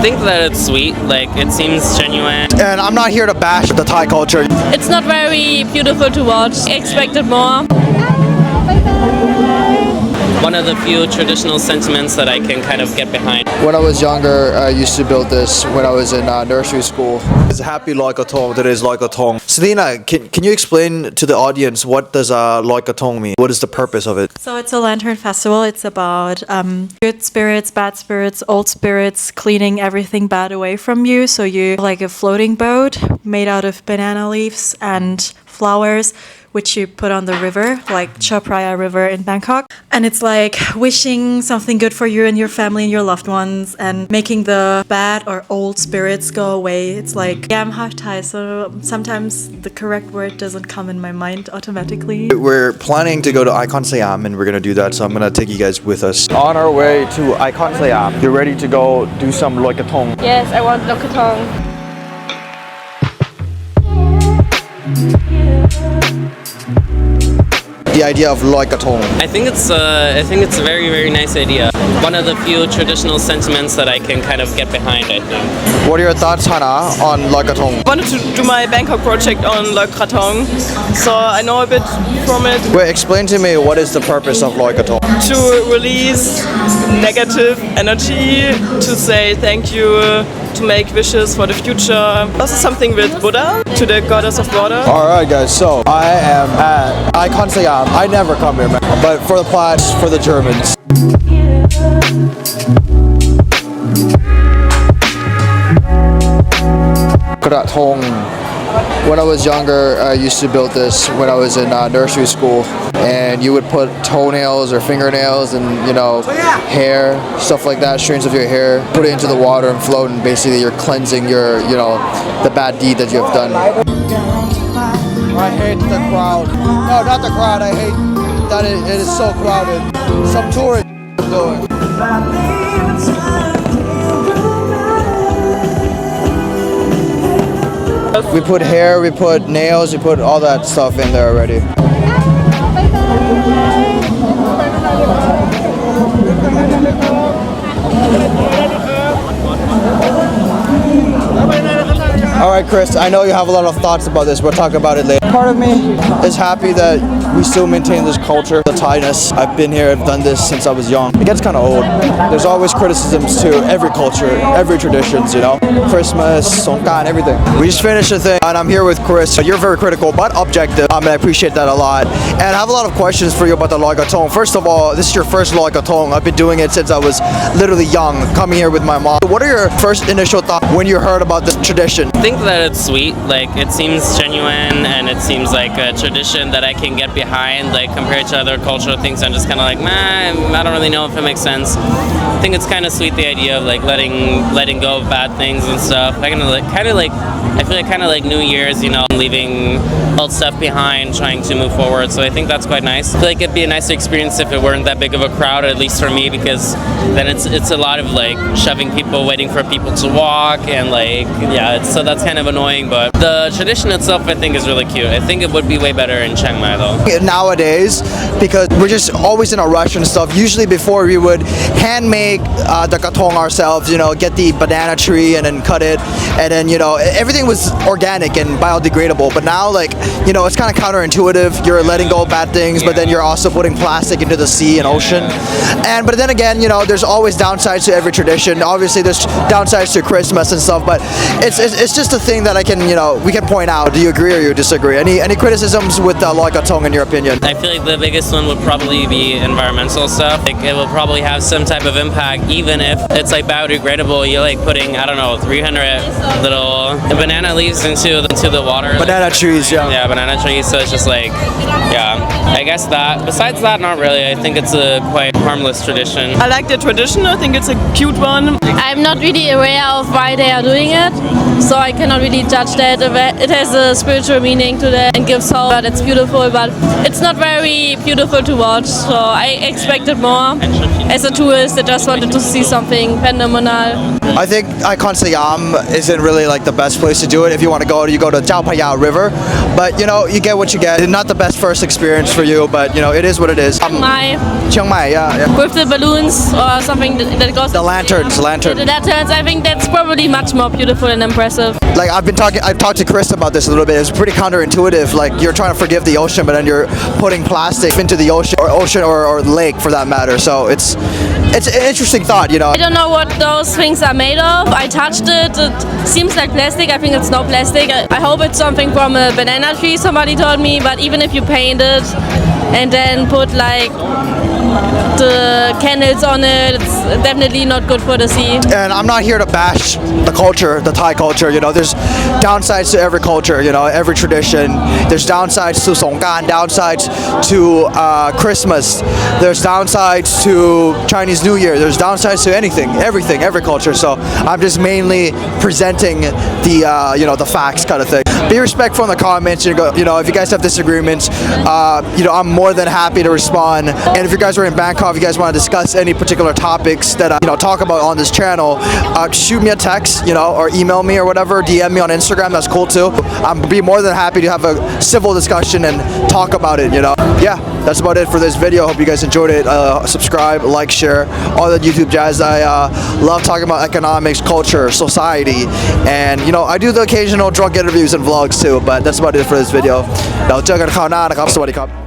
think that it's sweet, like it seems genuine. And I'm not here to bash the Thai culture. It's not very beautiful to watch. I expected more. One of the few traditional sentiments that I can kind of get behind. When I was younger, I used to build this when I was in nursery school. It's happy Loykathong. Today's Loykathong. Selena, can you explain to the audience what does Loykathong mean? What is the purpose of it? So it's a lantern festival. It's about good spirits, bad spirits, old spirits, cleaning everything bad away from you. So you like a floating boat made out of banana leaves and flowers, which you put on the river, like Chao Phraya River in Bangkok. And it's like wishing something good for you and your family and your loved ones and making the bad or old spirits go away. It's like, yeah, I'm half Thai, so sometimes the correct word doesn't come in my mind automatically. We're planning to go to Icon Siam and we're going to do that, so I'm going to take you guys with us. On our way to Icon Siam, you're ready to go do some Loykathong. Yes, I want Loykathong. The idea of Loykathong. I think it's a very, very nice idea. One of the few traditional sentiments that I can kind of get behind, I think. What are your thoughts, Hannah, on Loykathong? I wanted to do my Bangkok project on Loy Krathong, so I know a bit from it. Wait, explain to me what is the purpose of Loykathong? To release negative energy, to say thank you, to make wishes for the future. Also something with Buddha, to the goddess of water. Alright guys, so I am at Icon Siam. I never come here, man. But for the Platts, for the Germans. Krathong. When I was younger, I used to build this when I was in nursery school. And you would put toenails or fingernails and, hair, stuff like that, strands of your hair, put it into the water and float, and basically you're cleansing your, the bad deed that you have done. I hate the crowd. No, not the crowd. I hate that it is so crowded. Some tourists going. We put hair, we put nails, we put all that stuff in there already. Alright Chris, I know you have a lot of thoughts about this, we'll talk about it later. Part of me is happy that we still maintain this culture, the Thai-ness. I've been here, I've done this since I was young. It gets kind of old. There's always criticisms to every culture, every traditions, Christmas, Songkran, everything. We just finished the thing and I'm here with Chris. You're very critical but objective, and I appreciate that a lot. And I have a lot of questions for you about the Loykathong. First of all, this is your first Loykathong. I've been doing it since I was literally young, coming here with my mom. What are your first initial thoughts when you heard about this tradition? I think that it's sweet, like it seems genuine and it seems like a tradition that I can get behind, like compared to other cultural things. I'm just kind of like, I don't really know if it makes sense. I think it's kind of sweet, the idea of like letting go of bad things and stuff. I feel like kind of like New Year's, leaving old stuff behind, trying to move forward. So I think that's quite nice. I feel like it'd be a nice experience if it weren't that big of a crowd, at least for me, because then it's a lot of like shoving people, waiting for people to walk, and so that's kind of annoying. But the tradition itself, I think, is really cute. I think it would be way better in Chiang Mai though. Nowadays, because we're just always in a rush and stuff. Usually before we would hand make the kathong ourselves, get the banana tree and then cut it, and then everything was organic and biodegradable. But now it's kind of counterintuitive. You're letting go of bad things, but then you're also putting plastic into the sea and ocean. But then again, there's always downsides to every tradition. Obviously there's downsides to Christmas and stuff, but it's just a thing that we can point out. Do you agree or you disagree? Any criticisms with Loykathong in your opinion? I feel like the biggest one would probably be environmental stuff. Like it will probably have some type of impact, even if it's like biodegradable. You're like putting 300 little banana leaves into the water. Banana trees, yeah. Yeah, banana trees. So it's just like, I guess that. Besides that, not really. I think it's a quite harmless tradition. I like the tradition. I think it's a cute one. I'm not really aware of why they are doing it, so I cannot really judge that. It has a spiritual meaning to that and gives hope, but it's beautiful, but it's not very beautiful to watch, so I expected more. And should as a tourist that just wanted to see something phenomenal. I think Icon Siam isn't really like the best place to do it. If you want to go, you go to Chao Phraya River. But you know, you get what you get. Not the best first experience for you, but you know, it is what it is. Chiang Mai, yeah. With the balloons or something that goes. The lanterns. The lanterns. I think that's probably much more beautiful and impressive. Like I've talked to Chris about this a little bit. It's pretty counterintuitive. Like you're trying to forgive the ocean, but then you're putting plastic into the ocean or lake for that matter. So it's an interesting thought, you know. I don't know what those things are made of. I touched it. It seems like plastic. I think it's no plastic. I hope it's something from a banana tree, somebody told me. But even if you paint it and then put like the candles on it, it's definitely not good for the sea. And I'm not here to bash the culture, the Thai culture, you know. There's downsides to every culture, you know, every tradition. There's downsides to Songkran, downsides to Christmas. There's downsides to Chinese New Year. There's downsides to anything, everything, every culture. So I'm just mainly presenting the, you know, the facts kind of thing. Be respectful in the comments. You know, if you guys have disagreements, you know, I'm more than happy to respond. And if you guys are in Bangkok, if you guys want to discuss any particular topics that I, you know, talk about on this channel, shoot me a text, you know, or email me or whatever, DM me on Instagram. That's cool too. I'm be more than happy to have a civil discussion and talk about it, you know. Yeah, that's about it for this video. Hope you guys enjoyed it. Subscribe, like, share, all that YouTube jazz. I love talking about economics, culture, society, and you know, I do the occasional drunk interviews and vlogs too. But that's about it for this video. เราเจอกันคราวหน้านะครับสวัสดีครับ